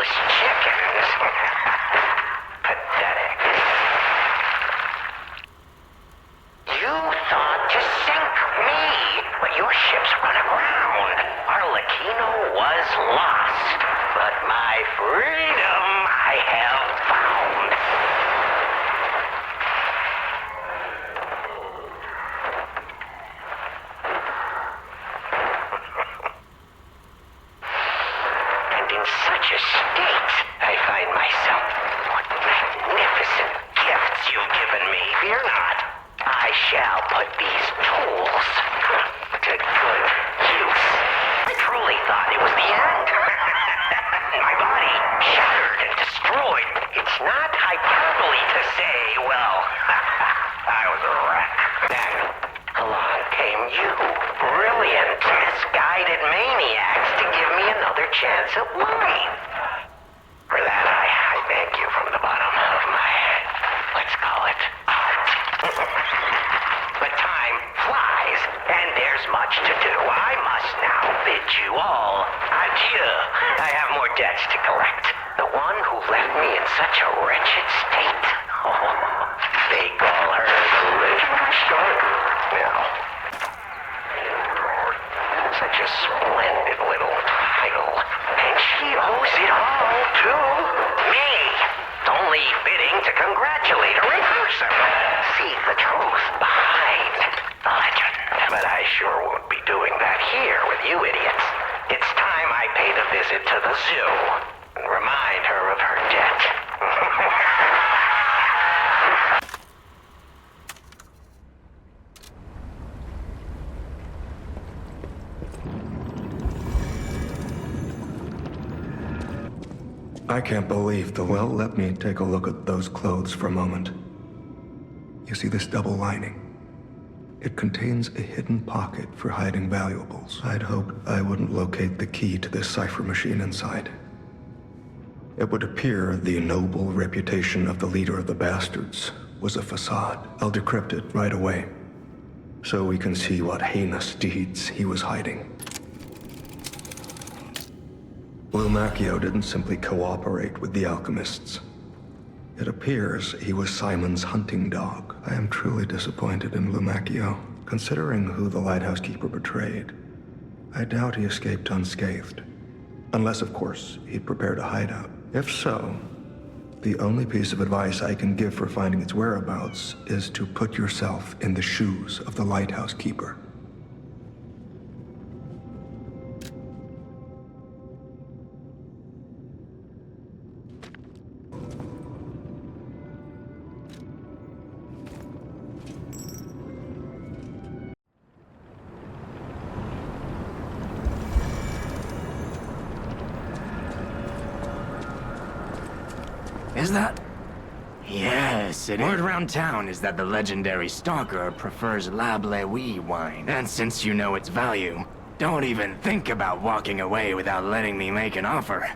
Precious chickens. Pathetic. You thought to sink me, but your ships run aground. Arlecchino was lost, but my freedom I have found. And in such a state, I find myself. What magnificent gifts you've given me. Fear not. I shall put these tools to good use. I truly thought it was the end. My body shattered and destroyed. It's not hyperbole to say, well, I was a wreck. Then, along came you. Brilliant, misguided maniacs to give me another chance at life. For that, I thank you from the bottom of my, let's call it, heart. But time flies, and there's much to do. I must now bid you all adieu. I have more debts to collect. The one who left me in such a wretched state. Oh, they call her the legendary Stalker now. Such a splendid little title. And she owes it all to me. It's only fitting to congratulate her in person. See the truth behind the legend. But I sure won't be doing that here with you idiots. It's time I paid a visit to the zoo and remind her of her debt. I can't believe the... Well, let me take a look at those clothes for a moment. You see this double lining? It contains a hidden pocket for hiding valuables. I'd hoped I wouldn't locate the key to this cipher machine inside. It would appear the noble reputation of the leader of the bastards was a facade. I'll decrypt it right away, so we can see what heinous deeds he was hiding. Lumacchio didn't simply cooperate with the alchemists. It appears he was Simon's hunting dog. I am truly disappointed in Lumacchio. Considering who the lighthouse keeper betrayed, I doubt he escaped unscathed. Unless, of course, he'd prepared a hideout. If so, the only piece of advice I can give for finding its whereabouts is to put yourself in the shoes of the lighthouse keeper. Is that? Yes, it is. Word around town is that the legendary Stalker prefers Lab Lewy wine. And since you know its value, don't even think about walking away without letting me make an offer.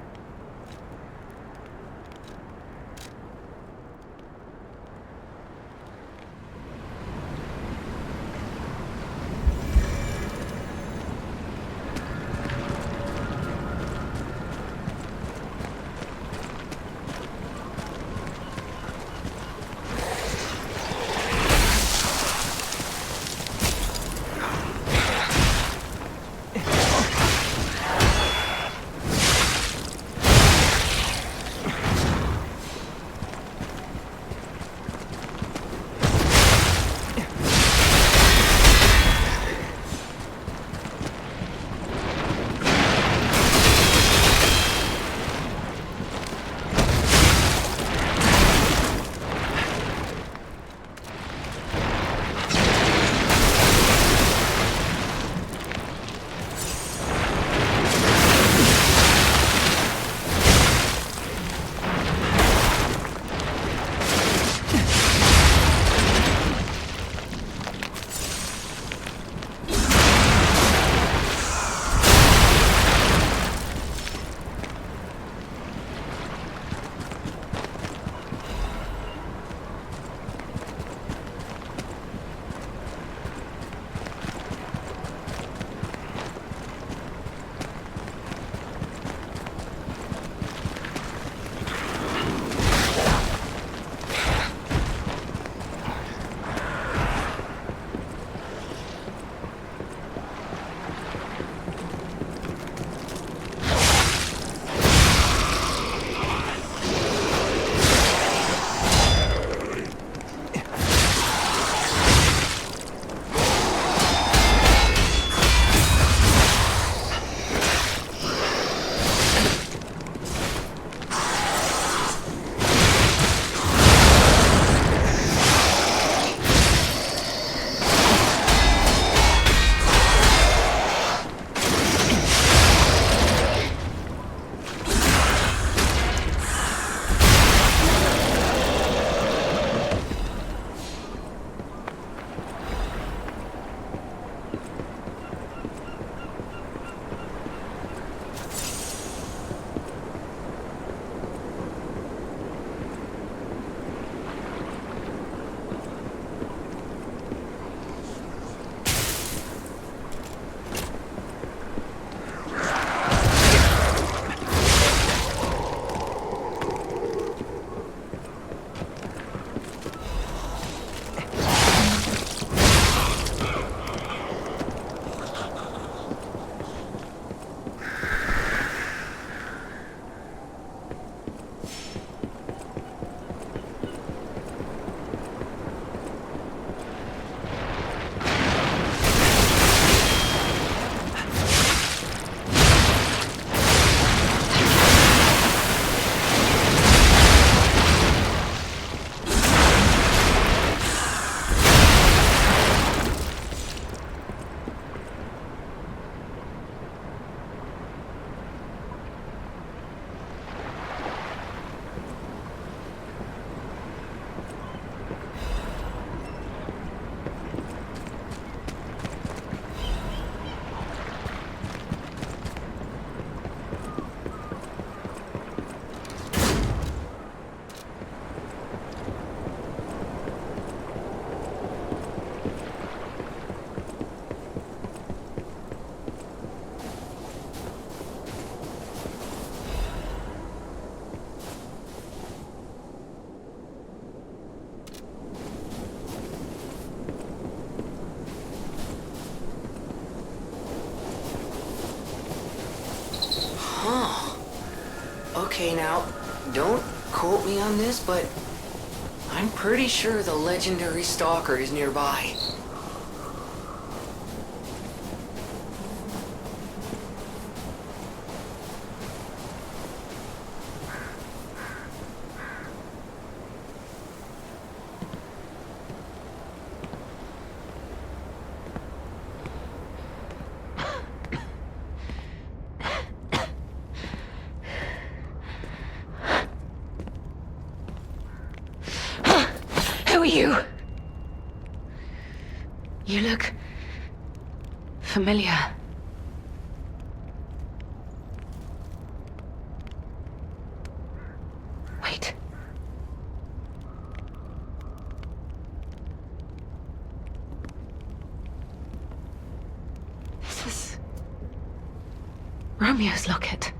Okay, now, don't quote me on this, but I'm pretty sure the legendary Stalker is nearby. Who are you? You look familiar. Wait. This is Romeo's locket.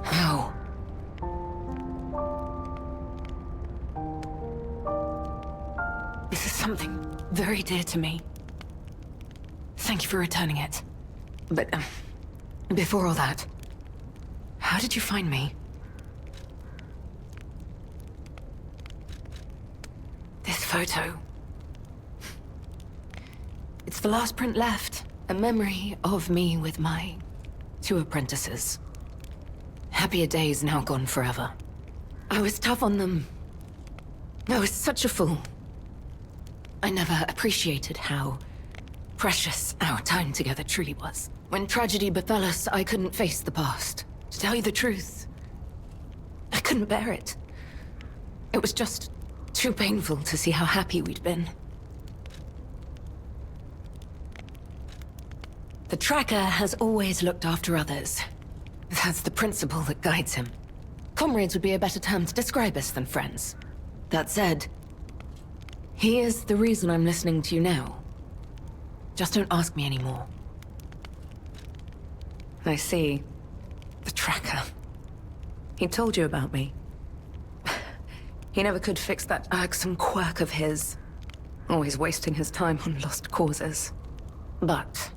How? This is something very dear to me. Thank you for returning it. But, before all that, how did you find me? This photo. It's the last print left. A memory of me with my 2 apprentices. Happier days now gone forever. I was tough on them. I was such a fool. I never appreciated how precious our time together truly was. When tragedy befell us, I couldn't face the past. To tell you the truth, I couldn't bear it. It was just too painful to see how happy we'd been. The Tracker has always looked after others. That's the principle that guides him. Comrades would be a better term to describe us than friends. That said, he is the reason I'm listening to you now. Just don't ask me anymore. I see. The Tracker. He told you about me. He never could fix that irksome quirk of his. Always wasting his time on lost causes. But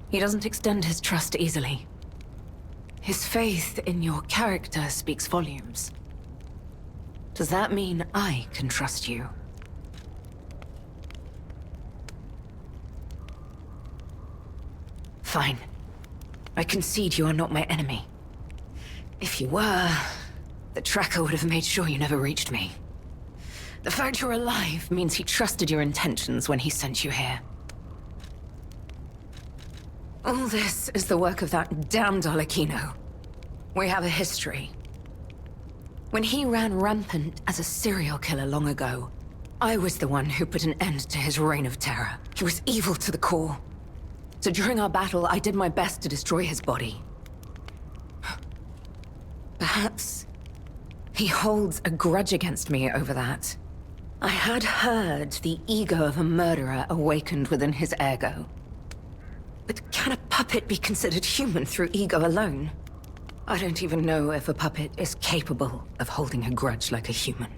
he doesn't extend his trust easily. His faith in your character speaks volumes. Does that mean I can trust you? Fine. I concede you are not my enemy. If you were, the Tracker would have made sure you never reached me. The fact you're alive means he trusted your intentions when he sent you here. All this is the work of that damned Arlecchino. We have a history. When he ran rampant as a serial killer long ago, I was the one who put an end to his reign of terror. He was evil to the core. So during our battle, I did my best to destroy his body. Perhaps he holds a grudge against me over that. I had heard the ego of a murderer awakened within his ergo. But can a puppet be considered human through ego alone? I don't even know if a puppet is capable of holding a grudge like a human.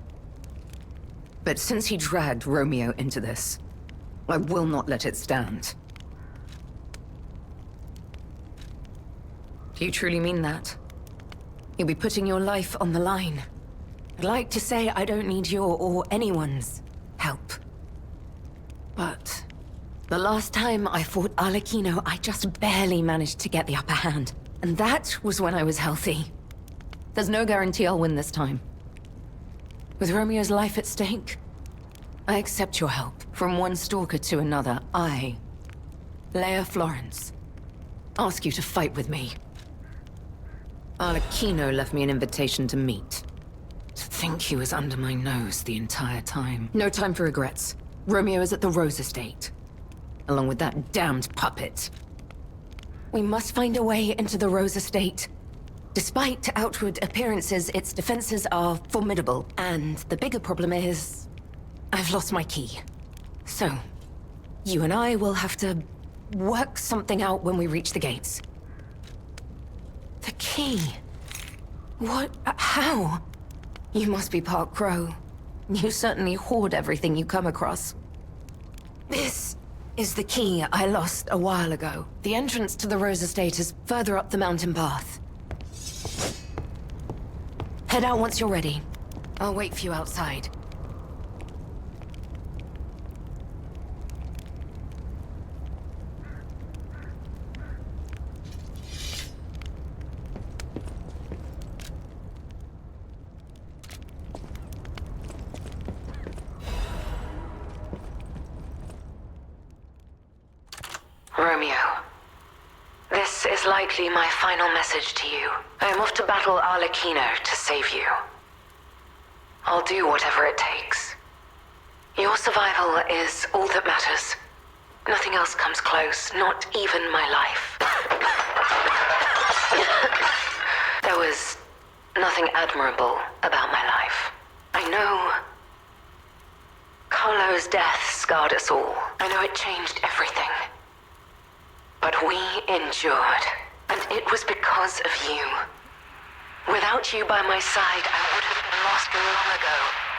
But since he dragged Romeo into this, I will not let it stand. Do you truly mean that? You'll be putting your life on the line. I'd like to say I don't need your or anyone's help. But the last time I fought Arlecchino, I just barely managed to get the upper hand. And that was when I was healthy. There's no guarantee I'll win this time. With Romeo's life at stake, I accept your help. From one stalker to another, I, Leia Florence, ask you to fight with me. Arlecchino left me an invitation to meet. To think he was under my nose the entire time. No time for regrets. Romeo is at the Rose Estate, along with that damned puppet. We must find a way into the Rose Estate. Despite outward appearances, its defenses are formidable. And the bigger problem is, I've lost my key. So, you and I will have to work something out when we reach the gates. The key? What? How? You must be part crow. You certainly hoard everything you come across. This is the key I lost a while ago. The entrance to the Rose Estate is further up the mountain path. Head out once you're ready. I'll wait for you outside. Romeo, this is likely my final message to you. I am off to battle Arlecchino to save you. I'll do whatever it takes. Your survival is all that matters. Nothing else comes close, not even my life. There was nothing admirable about my life. I know Carlo's death scarred us all. I know it changed everything. But we endured, and it was because of you. Without you by my side, I would have been lost long ago.